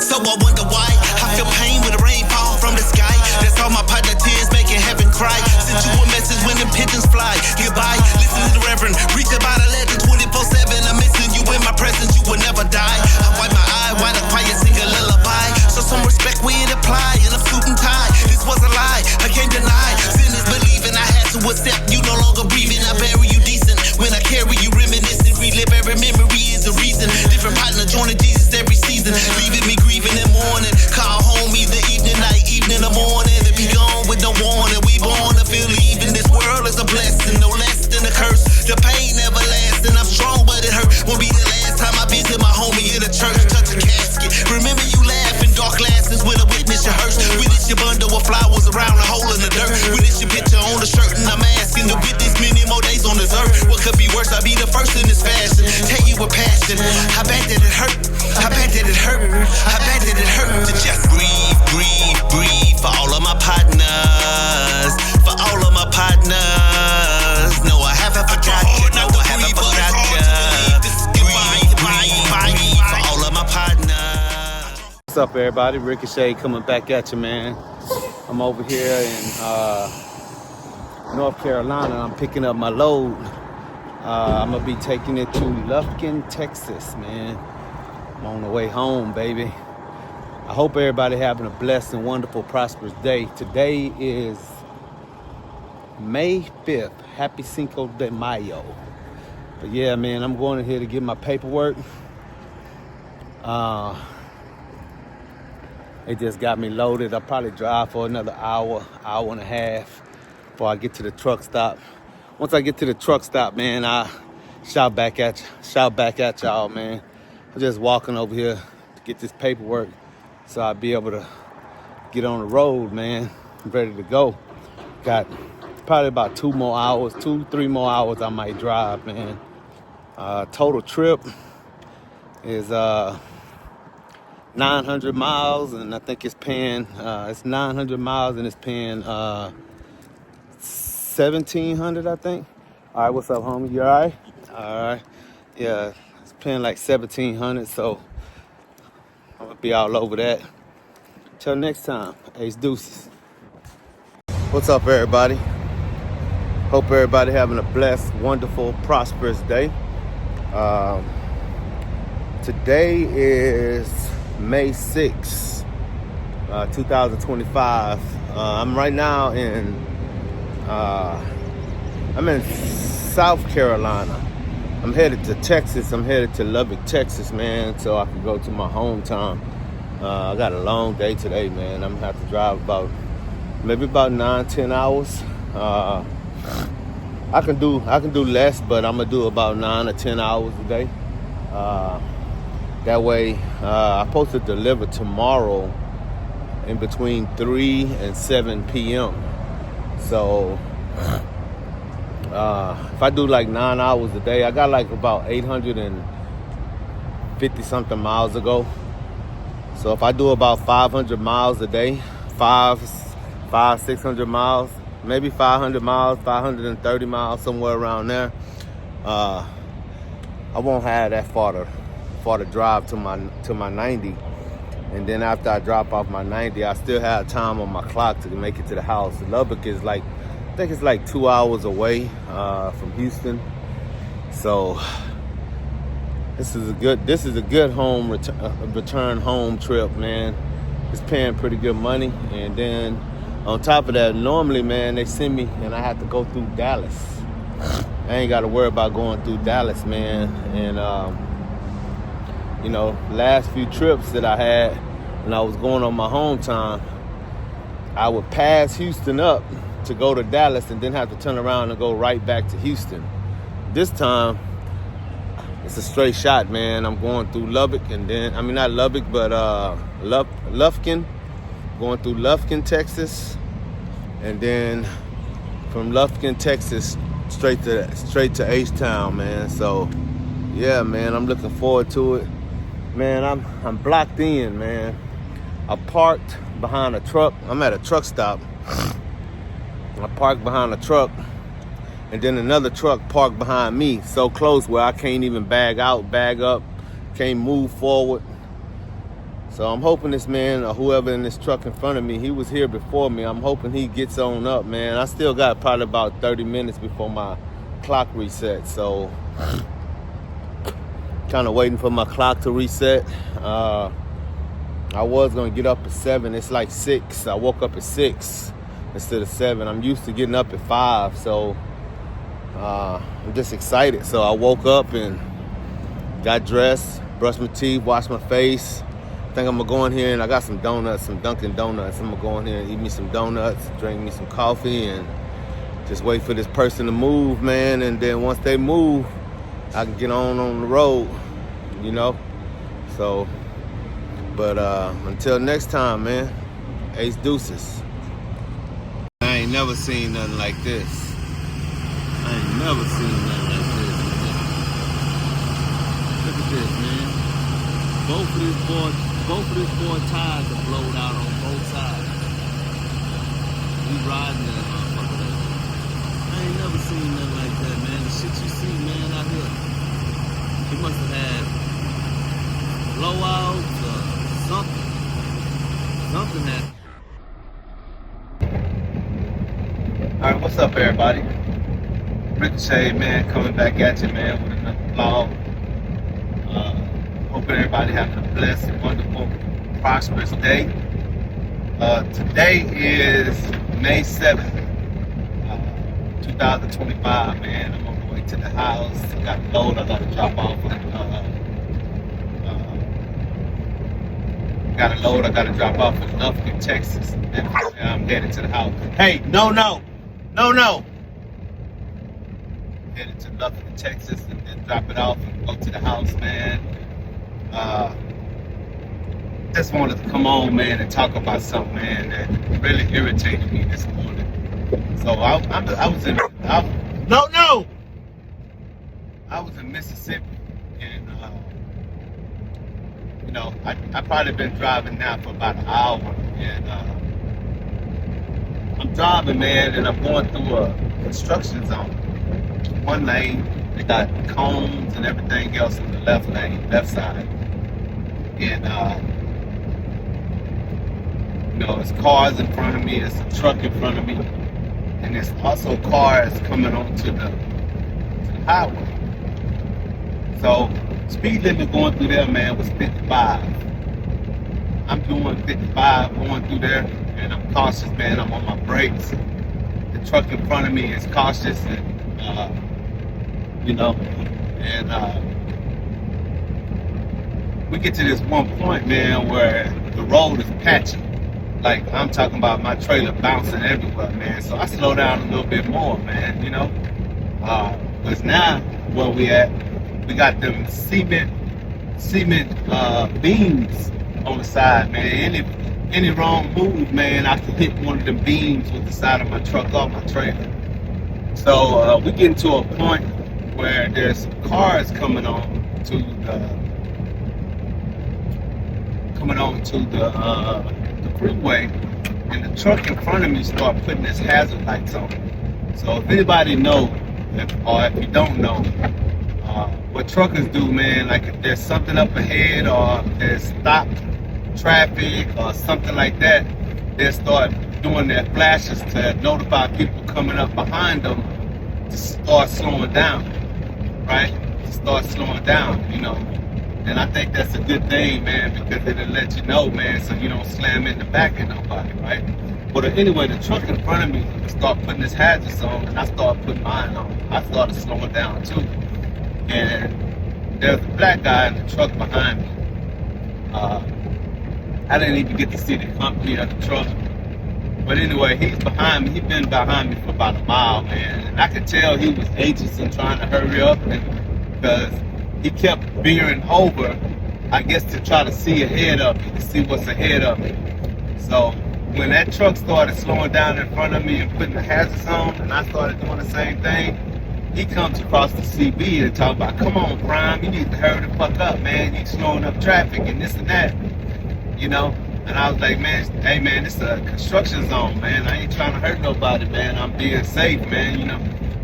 so I wonder why. I feel pain when the rain fall from the sky. That's all my partner tears making heaven cry. Send you a message when the pigeons fly. Goodbye, listen to the Reverend, reach about a legend 24/7. I'm missing you in my presence, you will never die. I wipe my eye while the quiet sing a lullaby. So some respect we apply in a suit and tie. This was a lie, I can't deny. Sin is believing, I had to accept you no longer breathing. I bury you decent when I carry you reminiscing. Relive every memory is a reason. Different partner joining Jesus every season. Leaving me grieving in morning. Call home either evening, night, evening, or morning. And be gone with no warning. We born to feel leaving. This world is a blessing, no less than a curse. The pain never lasts, and I'm strong, but it hurt. Won't be the last time I visit my homie in the church. Touch a casket. Remember you laugh in dark glasses with a witness your hearse. Witness your bundle of flowers around a hole in the dirt. Witness your picture on the shirt, and I'm asking to witness many more days on this earth. What could be worse? I'll be the first in this fashion. Tell you with passion. How bad did it hurt? How bad did it hurt? How bad did it hurt to just breathe, breathe, breathe for all of my partners, for all of my partners. No, I haven't forgot you. No, I haven't forgot you. Breathe, breathe, breathe for all of my partners. What's up, everybody? Ricochet coming back at you, man. I'm over here in North Carolina. I'm picking up my load. I'm gonna be taking it to Lufkin, Texas, man. I'm on the way home, baby. I hope everybody having a blessed and wonderful, prosperous day. Today is May 5th. Happy Cinco de Mayo. But yeah, man, I'm going in here to get my paperwork. They just got me loaded. I'll probably drive for another hour and a half before I get to the truck stop. Once I get to the truck stop, man, I shout back at y'all, man. I'm just walking over here to get this paperwork so I'll be able to get on the road, man. I'm ready to go. Got probably about 3 more hours I might drive, man. Total trip is 900 miles, and I think it's paying, it's 900 miles and it's paying 1,700, I think. All right, what's up, homie? You all right? All right. Yeah, it's paying like 1,700, so I'm gonna be all over that. Till next time, Ace Deuces. What's up, everybody? Hope everybody having a blessed, wonderful, prosperous day. Today is May 6th, 2025. I'm right now I'm in South Carolina. I'm headed to Texas. I'm headed to Lubbock, Texas, man, so I can go to my hometown. I got a long day today, man. I'm gonna have to drive maybe about 9-10 hours. I can do less, but I'm gonna do about 9 or 10 hours a day. That way, I'm supposed to deliver tomorrow in between 3 and 7 p.m. So if I do like 9 hours a day, I got like about 850 something miles to go. So if I do about 500 miles a day, 600 miles, maybe 500 miles, 530 miles, somewhere around there, I won't have that far to drive to my 90. And then after I drop off my 90, I still have time on my clock to make it to the house. Lubbock is I think it's like 2 hours away from Houston. So this is a good home return home trip, man. It's paying pretty good money. And then on top of that, normally, man, they send me and I have to go through Dallas. I ain't got to worry about going through Dallas, man. And last few trips that I had when I was going on my hometown, I would pass Houston up to go to Dallas and then have to turn around and go right back to Houston. This time, it's a straight shot, man. I'm going through Lubbock and then, not Lubbock, but Lufkin. Going through Lufkin, Texas. And then from Lufkin, Texas, straight to H-Town, man. So, yeah, man, I'm looking forward to it. Man, I'm blocked in, man. I parked behind a truck. I'm at a truck stop. I parked behind a truck, and then another truck parked behind me, so close where I can't even bag up, can't move forward. So I'm hoping this man or whoever in this truck in front of me, he was here before me. I'm hoping he gets on up, man. I still got probably about 30 minutes before my clock resets. So kind of waiting for my clock to reset. I was gonna get up at 7. It's like 6. I woke up at 6 instead of 7. I'm used to getting up at 5. So I'm just excited. So I woke up and got dressed, brushed my teeth, washed my face. I think I'm gonna go in here and I got some donuts, some Dunkin' Donuts. I'm gonna go in here and eat me some donuts, drink me some coffee, and just wait for this person to move, man. And then once they move, I can get on the road, you know? So, but until next time, man, Ace Deuces. I ain't never seen nothing like this. I ain't never seen nothing like this, man. Look at this, man. Both of this boy tires are blowed out on both sides. We riding that motherfucker. I ain't never seen nothing like that, man. The shit you see, man, out here. He must have had blowouts or something. Something happened. Alright, what's up, everybody? Ricochet, man, coming back at you, man, with another vlog. Hoping everybody having a blessed, wonderful, prosperous day. Today is May 7th, 2025, man. I'm on the way to the house. Got a load I got to drop off. Got a load I got to drop off in Lufkin, Texas. And I'm headed to the house. Hey, no. Headed to Lufkin, Texas, and then drop it off and go to the house, man. Just wanted to come on, man, and talk about something, man, that really irritated me this morning. So I was in Mississippi, and you know, I probably been driving now for about an hour, and I'm driving, man, and I'm going through a construction zone. One lane, they got cones and everything else in the left lane, left side. And you know, there's cars in front of me, there's a truck in front of me, and there's also cars coming onto the highway. So speed limit going through there, man, was 55. I'm doing 55 going through there, and I'm cautious, man. I'm on my brakes. The truck in front of me is cautious, and you know, and we get to this one point, man, where the road is patchy. Like, I'm talking about my trailer bouncing everywhere, man. So I slow down a little bit more, man, you know. Because now, where we at, we got them cement beams on the side, man. Any wrong move, man, I can hit one of the beams with the side of my truck off my trailer. So we getting to a point where there's cars coming on to the freeway, and the truck in front of me start putting his hazard lights on. So if anybody know, or if you don't know, what truckers do, man, like if there's something up ahead or if there's stopped traffic or something like that, they start doing their flashes to notify people coming up behind them to start slowing down, right? To start slowing down, you know. And I think that's a good thing, man, because it'll let you know, man, so you don't slam in the back of nobody, right? But anyway, the truck in front of me started putting his hazards on, and I started putting mine on. I started slowing down too. And there's a black guy in the truck behind me. I didn't even get to see the company of the truck. But anyway, he's behind me. He's been behind me for about a mile, man. And I could tell he was anxious and trying to hurry up, because he kept veering over, I guess, to try to see ahead of me, to see what's ahead of me. So when that truck started slowing down in front of me and putting the hazards on, and I started doing the same thing, he comes across the CB and talk about, come on, Prime, you need to hurry the fuck up, man. You slowing up traffic and this and that, you know? And I was like, man, hey, man, this is a construction zone, man. I ain't trying to hurt nobody, man. I'm being safe, man, you know?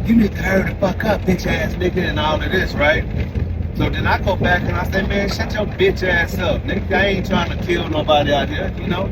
You need to hurry the fuck up, bitch ass nigga, and all of this, right? So then I go back and I say, man, shut your bitch ass up, nigga. I ain't trying to kill nobody out here, you know.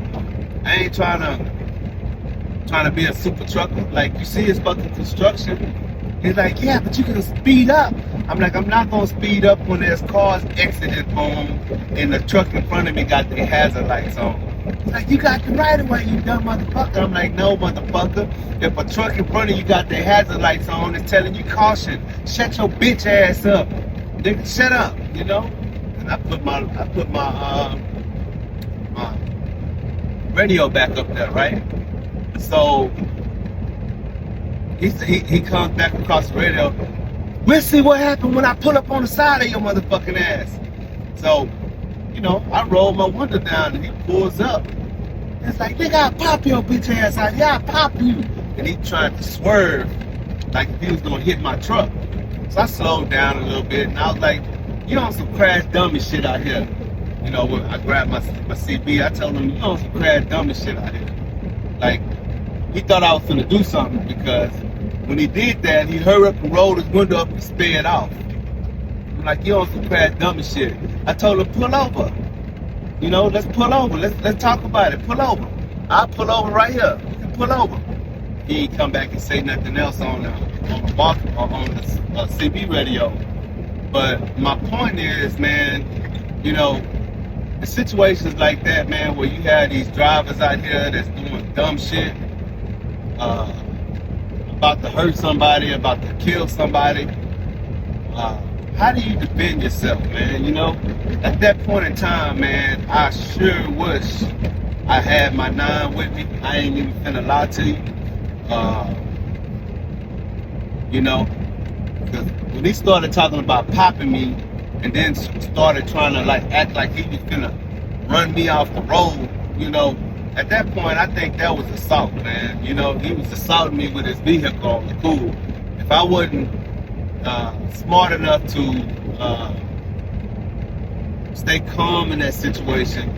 I ain't trying to be a super trucker. Like, you see, it's fucking construction. He's like, yeah, but you can speed up. I'm like, I'm not gonna speed up when there's cars exiting home and the truck in front of me got their hazard lights on. He's like, you got the right of way, you dumb motherfucker. I'm like, no, motherfucker. If a truck in front of you got their hazard lights on, it's telling you caution. Shut your bitch ass up. Nigga, shut up, you know? And I put my radio back up there, right? So he comes back across the radio. We'll see what happened when I pull up on the side of your motherfucking ass. So, you know, I roll my window down and he pulls up. It's like, nigga, I'll pop your bitch ass out. Yeah, I'll pop you. And he tried to swerve like if he was gonna hit my truck. So I slowed down a little bit and I was like, you on some crash dummy shit out here. You know, when I grabbed my CB, I told him, you on some crash dummy shit out here. Like, he thought I was gonna do something because when he did that, he hurried up and rolled his window up and sped off. I'm like, you on some crash dummy shit. I told him, pull over. You know, let's pull over. Let's talk about it. Pull over. I'll pull over right here. Pull over. He ain't come back and say nothing else on the CB radio. But my point is, man, you know, the situations like that, man, where you have these drivers out here that's doing dumb shit, about to hurt somebody, about to kill somebody. How do you defend yourself, man? You know, at that point in time, man, I sure wish I had my 9 with me. I ain't even finna lie to you. You know, because when he started talking about popping me and then started trying to like act like he was gonna run me off the road, you know, at that point, I think that was assault, man. You know, he was assaulting me with his vehicle on the cool. If I wasn't smart enough to stay calm in that situation,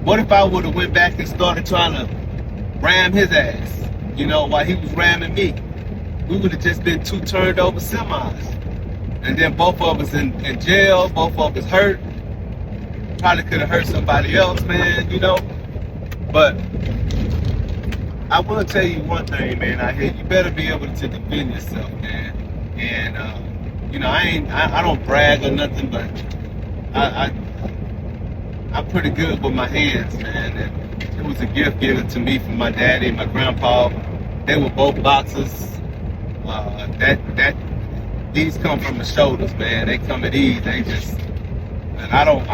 what if I would have went back and started trying to ram his ass, you know, while he was ramming me? We would have just been 2 turned over semis. And then both of us in jail, both of us hurt. Probably could have hurt somebody else, man, you know? But I want to tell you one thing, man, out here, you better be able to defend yourself, man. And, you know, I don't brag or nothing, but I'm pretty good with my hands, man. And it was a gift given to me from my daddy and my grandpa. They were both boxers. These come from the shoulders, man. They come at ease. They just, and I'm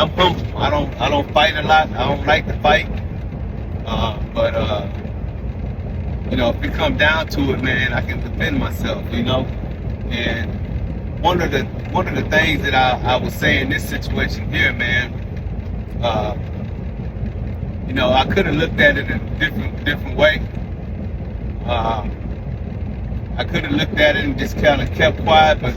humble. I don't fight a lot. I don't like to fight. But you know, if it come down to it, man, I can defend myself, you know. And one of the things that I would say in this situation here, man, you know, I could have looked at it in a different way. I could have looked at it and just kind of kept quiet, but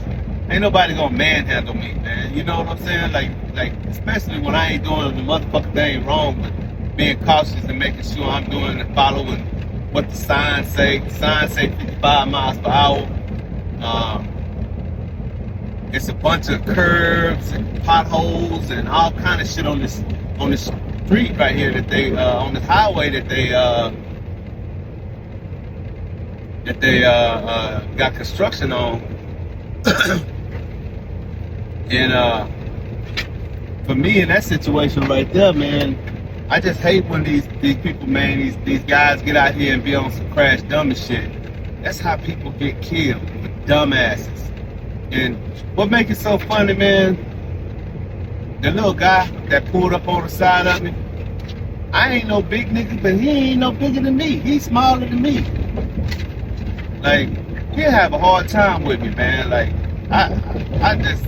ain't nobody gonna manhandle me, man. You know what I'm saying? Like especially when I ain't doing the motherfucking thing wrong, but being cautious and making sure I'm doing and following what the signs say. The signs say 55 miles per hour. It's a bunch of curves and potholes and all kind of shit on this street right here that they on this highway that they got construction on. And for me in that situation right there, man, I just hate when these people, man, these guys get out here and be on some crash dummy shit. That's how people get killed, with dumbasses. And what makes it so funny, man, the little guy that pulled up on the side of me, I ain't no big nigga, but he ain't no bigger than me. He's smaller than me. Like, he'll have a hard time with me, man. Like, I just,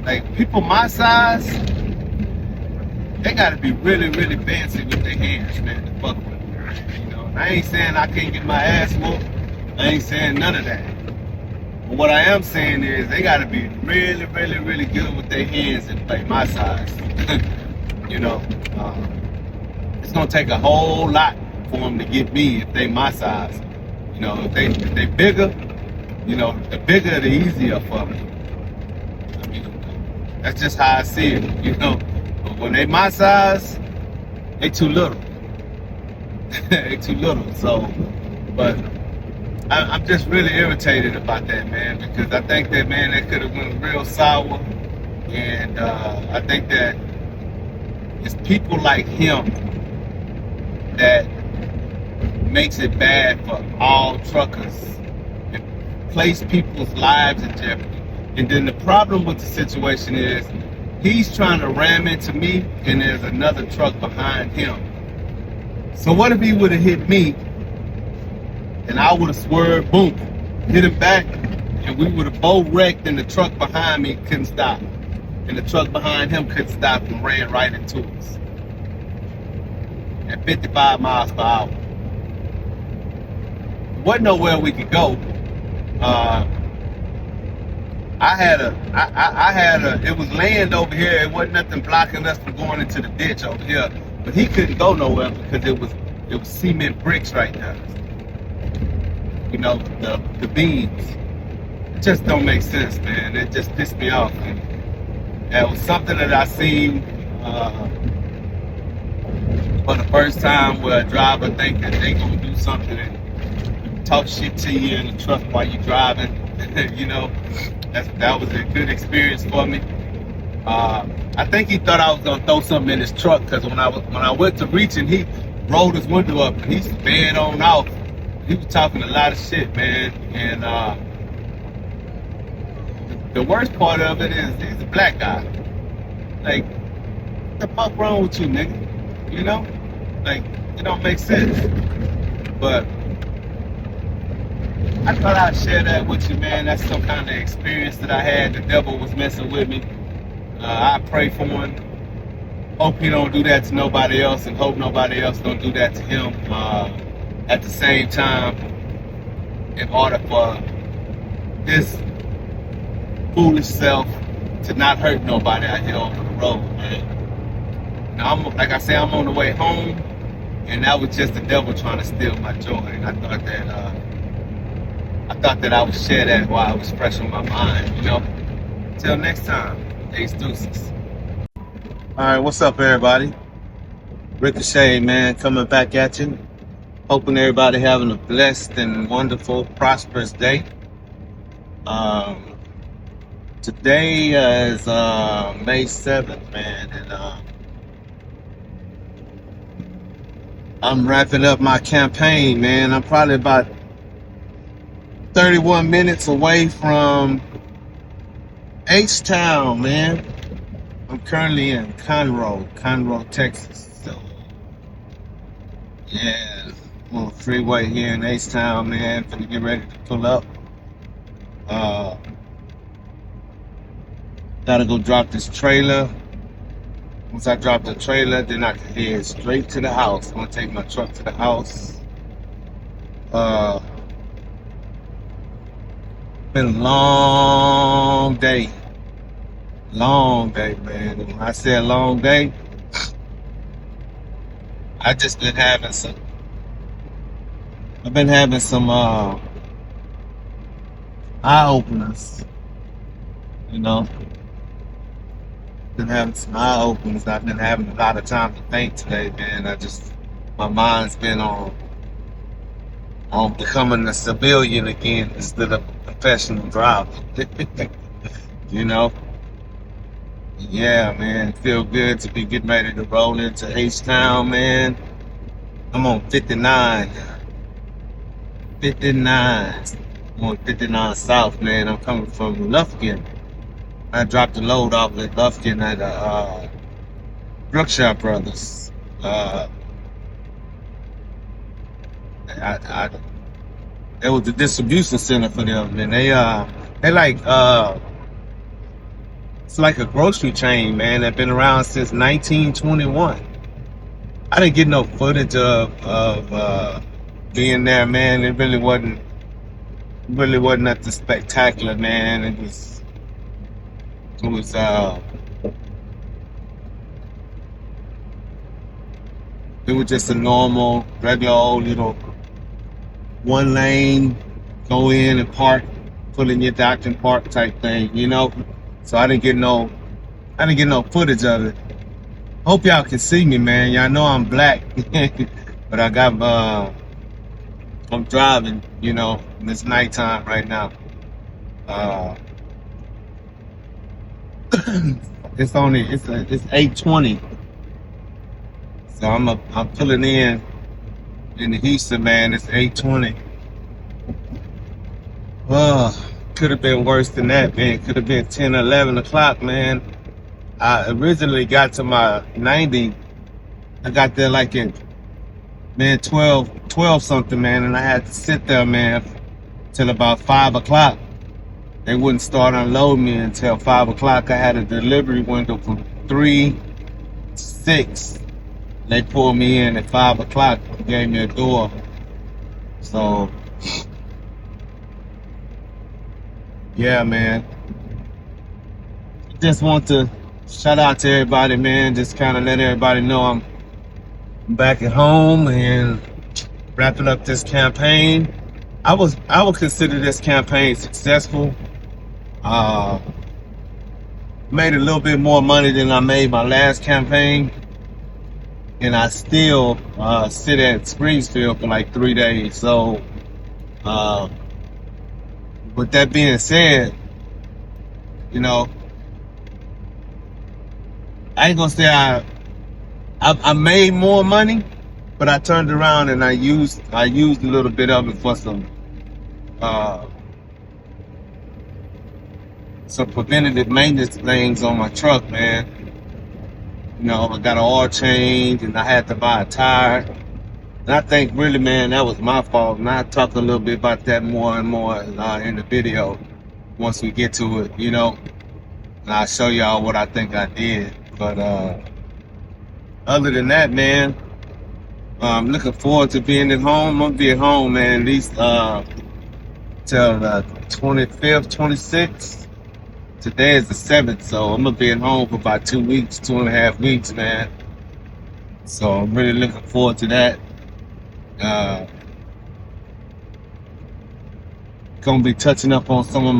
like, people my size, they gotta be really, really fancy with their hands, man, to fuck with me. You know, I ain't saying I can't get my ass whooped. I ain't saying none of that. But what I am saying is they gotta be really, really, really good with their hands and like my size. You know, it's gonna take a whole lot for them to get me if they my size. You know, if they bigger, you know, the bigger the easier for me. I mean, That's just how I see it, you know. But when they my size, they too little. They too little. So, but I'm just really irritated about that, man, because I think that, man, that could have went real sour. And I think that it's people like him that makes it bad for all truckers and place people's lives in jeopardy. And then the problem with the situation is he's trying to ram into me and there's another truck behind him. So what if he would have hit me and I would have swerved, boom, hit him back, and we would have both wrecked and the truck behind me couldn't stop. And the truck behind him couldn't stop and ran right into us at 55 miles per hour. Wasn't nowhere we could go. I had a, it was land over here. It wasn't nothing blocking us from going into the ditch over here. But he couldn't go nowhere because it was cement bricks right there. You know, the beams. It just don't make sense, man. It just pissed me off. And that was something that I seen for the first time where a driver think that they gonna do something and talk shit to you in the truck while you driving. You know, that was a good experience for me. I think he thought I was gonna throw something in his truck because when I went to reach and he rolled his window up and he sped on off. He was talking a lot of shit, man. And the worst part of it is he's a black guy. Like, what the fuck wrong with you, nigga? You know? Like, it don't make sense. But I thought I'd share that with you, man. That's some kind of experience that I had. The devil was messing with me. I pray for him. Hope he don't do that to nobody else, and hope nobody else don't do that to him. At the same time, in order for this foolish self to not hurt nobody out here on the road, man. Now, like I say, I'm on the way home, and that was just the devil trying to steal my joy. And I thought that I would share that while I was fresh on my mind, you know. Till next time, peace, deuces. All right, what's up, everybody? Ricochet, man, coming back at you. Hoping everybody having a blessed and wonderful, prosperous day. Today is May 7th, man, and I'm wrapping up my campaign, man. I'm probably about 31 minutes away from H-Town, man. I'm currently in Conroe, Texas. So, yeah, I'm on the freeway here in H-Town, man. Finna get ready to pull up. Gotta go drop this trailer. Once I drop the trailer, then I can head straight to the house. I'm gonna take my truck to the house. Been a long day. Long day, man. And when I say a long day, I've been having some eye openers, you know. Been having some eye openers. I've been having a lot of time to think today, man. My mind's been on becoming a civilian again instead of a professional driver. You know? Yeah, man. Feel good to be getting ready to roll into H-Town, man. I'm on 59. 59. I'm on 59 South, man. I'm coming from Lufkin. I dropped the load off at Lufkin at Brookshire Brothers. It was the distribution center for them, and they like it's like a grocery chain, man. They've been around since 1921. I didn't get no footage of being there, man. It really wasn't nothing spectacular, man. It was just a normal, regular old little one lane, go in and park, pull in your dock and park type thing, you know? So I didn't get no I didn't get no footage of it. Hope y'all can see me, man. Y'all know I'm black, but I got I'm driving. You know, and it's nighttime right now. Uh, it's 8:20, so I'm pulling in the Houston, man. It's 8:20. Could have been worse than that, man. Could have been 10 or 11 o'clock, man. I originally got to my 90. I got there like in, man, 12 something, man. And I had to sit there, man, till about 5 o'clock. They wouldn't start unloading me until 5 o'clock. I had a delivery window from 3 to 6. They pulled me in at 5 o'clock, gave me a door. So, yeah, man. Just want to shout out to everybody, man. Just kind of let everybody know I'm back at home and wrapping up this campaign. I would consider this campaign successful. Made a little bit more money than I made my last campaign, and I still sit at Springfield for like 3 days. So, with that being said, you know, I ain't gonna say I made more money, but I turned around and I used a little bit of it for some preventative maintenance things on my truck, man. You know, I got an oil change and I had to buy a tire. And I think really, man, that was my fault. And I'll talk a little bit about that more and more in the video once we get to it, you know. And I'll show y'all what I think I did. But other than that, man, I'm looking forward to being at home. I'm gonna be at home, man, at least till the 25th, 26th. Today is the 7th, so I'm gonna be at home for about 2 weeks, 2.5 weeks, man. So I'm really looking forward to that. Gonna be touching up on some of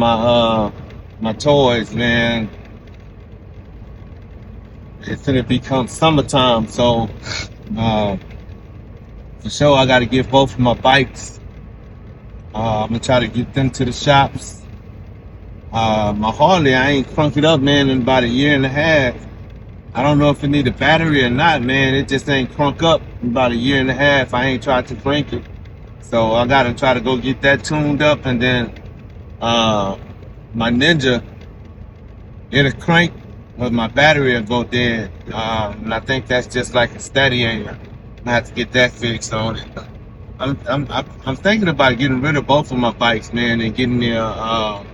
my toys, man. It's gonna become summertime, so for sure I gotta get both of my bikes. I'm gonna try to get them to the shops. My Harley, I ain't crunked it up, man, in about 1.5 years. I don't know if it need a battery or not, man. It just ain't crunk up in about 1.5 years. I ain't tried to crank it. So I gotta try to go get that tuned up, and then my Ninja, it'll crank, but my battery will go dead. And I think that's just like a steady air. I have to get that fixed on it. I'm thinking about getting rid of both of my bikes, man, and getting me a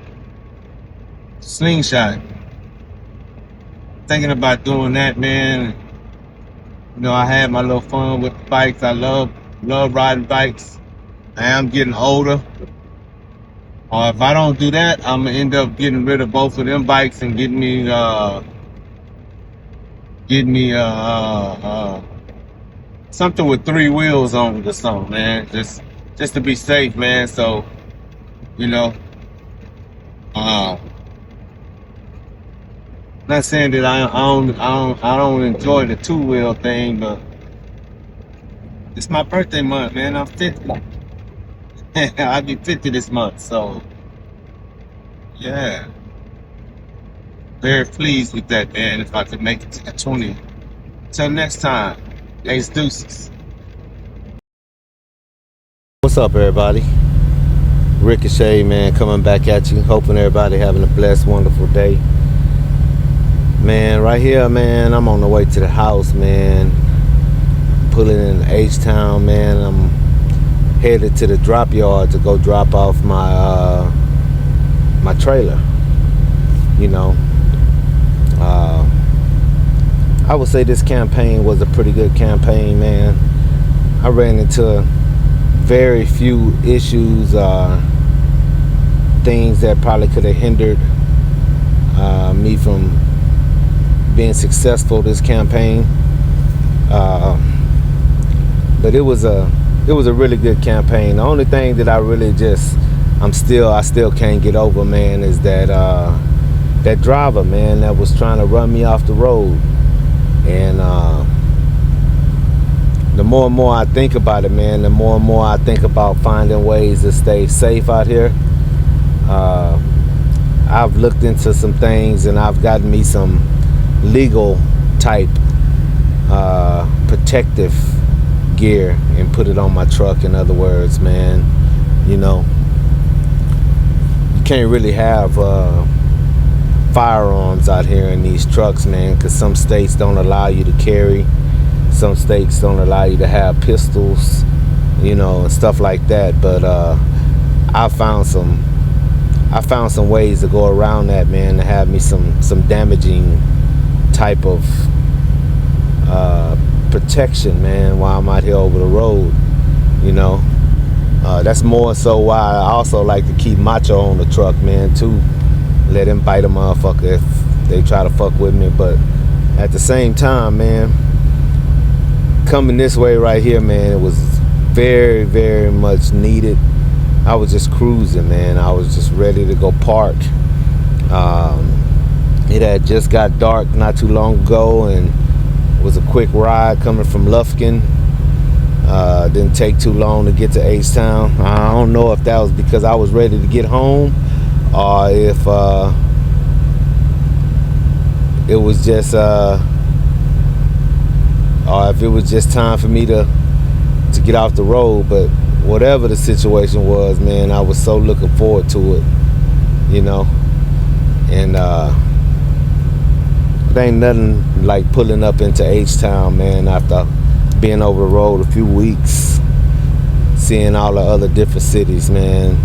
slingshot. Thinking about doing that, man. You know, I had my little fun with the bikes. I love riding bikes. I am getting older. If I don't do that, I'm gonna end up getting rid of both of them bikes and getting me something with 3 wheels on it or something, man. Just to be safe, man. So, you know, not saying that I don't enjoy the 2-wheel thing, but it's my birthday month, man. I'm 50. I'll be 50 this month, so yeah. Very pleased with that, man. If I could make it to 20. Till next time, ace deuces. What's up, everybody? Ricochet, man, coming back at you. Hoping everybody having a blessed, wonderful day. Man, right here, man, I'm on the way to the house, man. Pulling in H-Town, man. I'm headed to the drop yard to go drop off my my trailer. You know, I would say this campaign was a pretty good campaign, man. I ran into very few issues, things that probably could have hindered me from being successful this campaign, but it was a really good campaign. The only thing that I really I still can't get over, man, is that that driver, man, that was trying to run me off the road. And the more and more I think about it, man, the more and more I think about finding ways to stay safe out here. I've looked into some things, and I've gotten me some legal type protective gear and put it on my truck. In other words, man, you know, you can't really have firearms out here in these trucks, man, because some states don't allow you to carry, some states don't allow you to have pistols, you know, and stuff like that. But I found some ways to go around that, man, to have me some damaging type of protection, man, while I'm out here over the road, you know. That's more so why I also like to keep Macho on the truck, man, too. Let him bite a motherfucker if they try to fuck with me. But at the same time, man, coming this way right here, man, it was very, very much needed. I was just cruising, man. I was just ready to go park. It had just got dark not too long ago, and it was a quick ride coming from Lufkin. Didn't take too long to get to H-Town. I don't know if that was because I was ready to get home, or if it was just time for me to get off the road. But whatever the situation was, man, I was so looking forward to it, you know. And it ain't nothing like pulling up into H-Town, man, after being over the road a few weeks, seeing all the other different cities, man.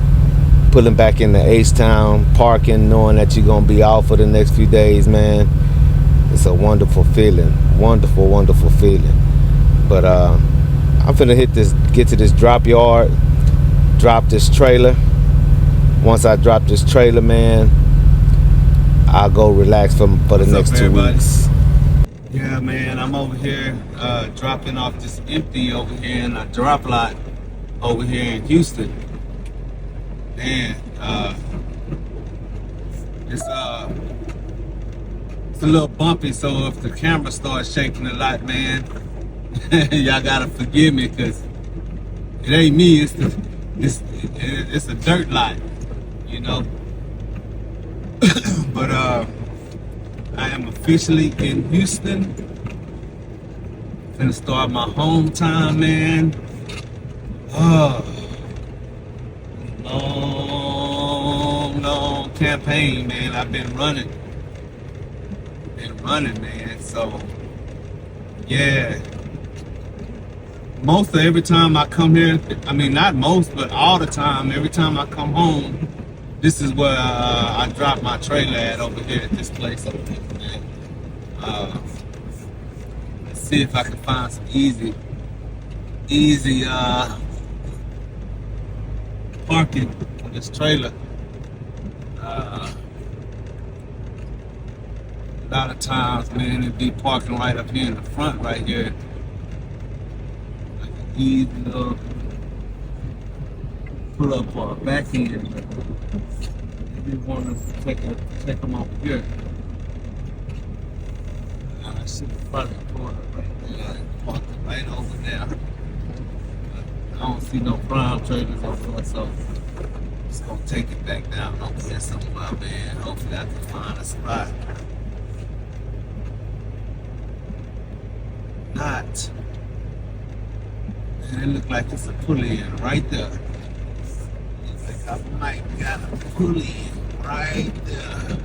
Pulling back into H-Town, parking, knowing that you're gonna be off for the next few days, man. It's a wonderful feeling. Wonderful, wonderful feeling. But I'm finna get to this drop yard, drop this trailer. Once I drop this trailer, man, I'll go relax for the next 2 weeks. Yeah, man, I'm over here dropping off this empty over here in a drop lot over here in Houston. Man, it's a little bumpy, so if the camera starts shaking a lot, man, y'all gotta forgive me, because it ain't me, it's a dirt lot, you know. But I am officially in Houston. Gonna start my home time, man. Long campaign, man. I've been running, man. So yeah, most of every time I come here, I mean, not most, but all the time, every time I come home, this is where I drop my trailer at, over here at this place over here, man. Let's see if I can find some easy parking for this trailer. A lot of times, man, it'd be parking right up here in the front, right here. Like an easy little pull up or back end. We want to take them over here. I should have probably pulled it right there, parked it right over there. But I don't see no prime trailers over there, so I'm just gonna take it back down over there somewhere, man. Hopefully I can find a spot. Not. Man, it look like it's a pull-in right there. I might got a pulley right there.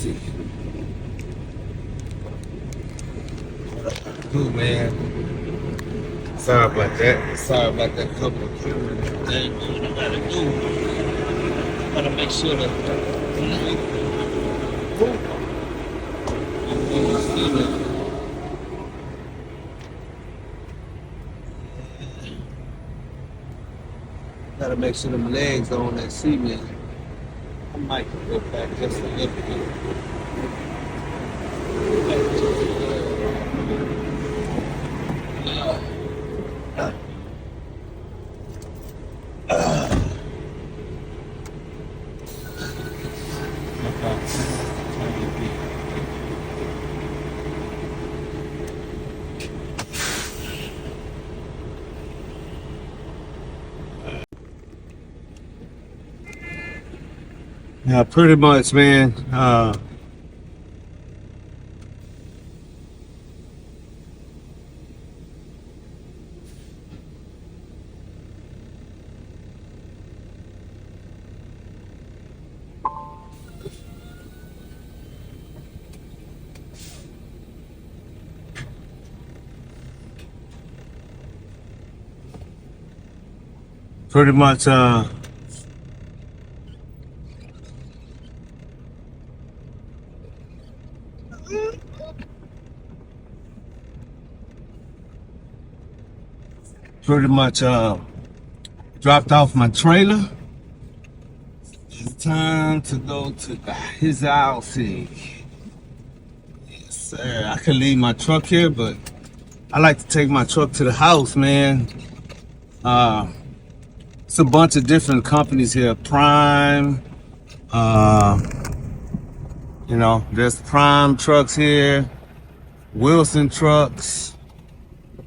see. Cool, man. Sorry about that. Sorry about that couple of cameras and everything. What I gotta do, gotta make sure that gotta make sure them legs are on that cement. I might go back just a little bit. Yeah, pretty much, man. Pretty much, dropped off my trailer. It's time to go to his house. Yes, sir. I can leave my truck here, but I like to take my truck to the house, man. It's a bunch of different companies here. Prime, you know, there's Prime trucks here, Wilson trucks,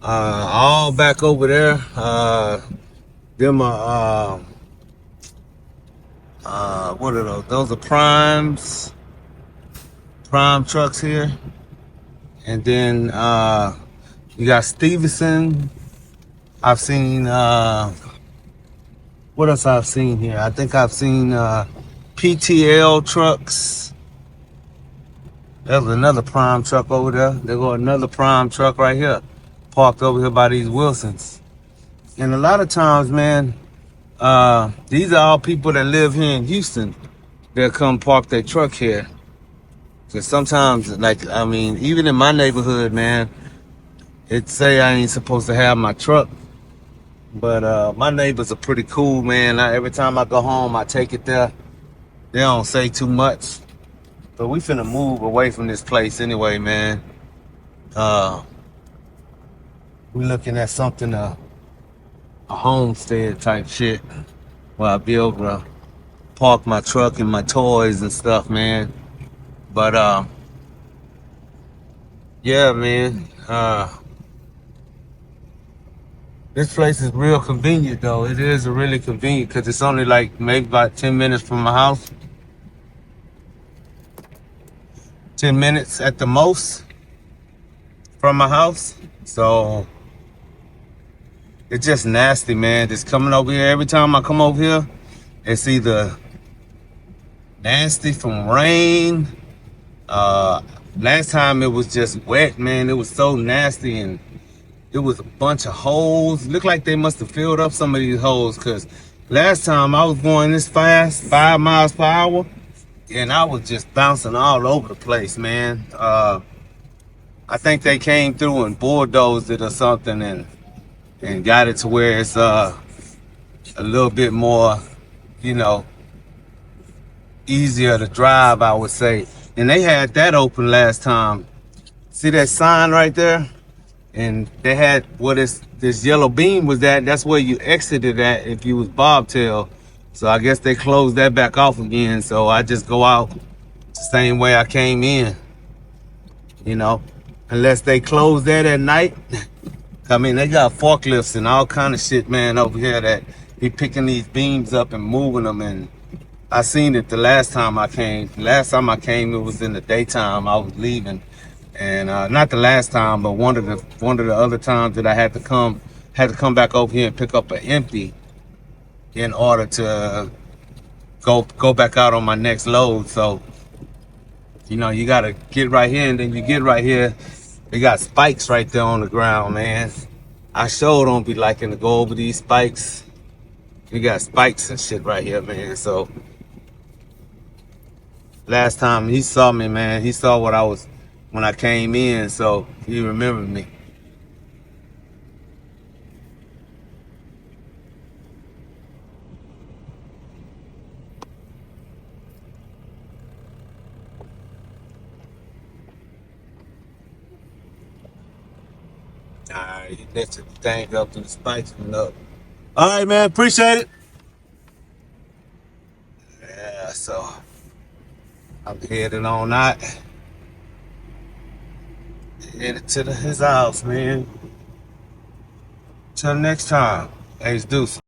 all back over there. Them are, what are those? Those are Prime trucks here. And then you got Stevenson. I've seen, what else I've seen here? I think I've seen PTL trucks. There's another Prime truck over there. There go another Prime truck right here, parked over here by these Wilsons. And a lot of times, man, these are all people that live here in Houston. They'll come park their truck here. Cause sometimes, like, I mean, even in my neighborhood, man, it say I ain't supposed to have my truck. But my neighbors are pretty cool, man. Every time I go home, I take it there. They don't say too much. But we finna move away from this place anyway, man. We looking at something, a homestead type shit, where I'll be able to park my truck and my toys and stuff, man. But yeah, man. This place is real convenient, though. It is really convenient because it's only like maybe about 10 minutes from my house. 10 minutes at the most from my house. So it's just nasty, man. Just coming over here. Every time I come over here, it's either nasty from rain. Last time it was just wet, man. It was so nasty, and it was a bunch of holes. Looked like they must have filled up some of these holes, because last time I was going this fast, 5 miles per hour, and I was just bouncing all over the place, man. I think they came through and bulldozed it or something, and got it to where it's a little bit more, you know, easier to drive, I would say. And they had that open last time. See that sign right there? And they had what is this yellow beam was at. That's where you exited at if you was bobtail. So I guess they closed that back off again. So I just go out the same way I came in, you know, unless they close that at night. I mean, they got forklifts and all kind of shit, man, over here that be picking these beams up and moving them. And I seen it the last time I came. Last time I came, it was in the daytime. I was leaving, and not the last time, but one of the other times that I had to come back over here and pick up an empty in order to go back out on my next load. So You know, you gotta get right here, and then you get right here, they got spikes right there on the ground, man. I sure don't be liking to go over these spikes. You got spikes and shit right here, man. So last time he saw me, man, he saw what I was when I came in, so he remembered me. Alright, he lifted the thing up to the spikes went up. Alright, man, appreciate it. Yeah, so I'm heading on out. Headed to his house, man. Till next time. Hey, it's Deuce.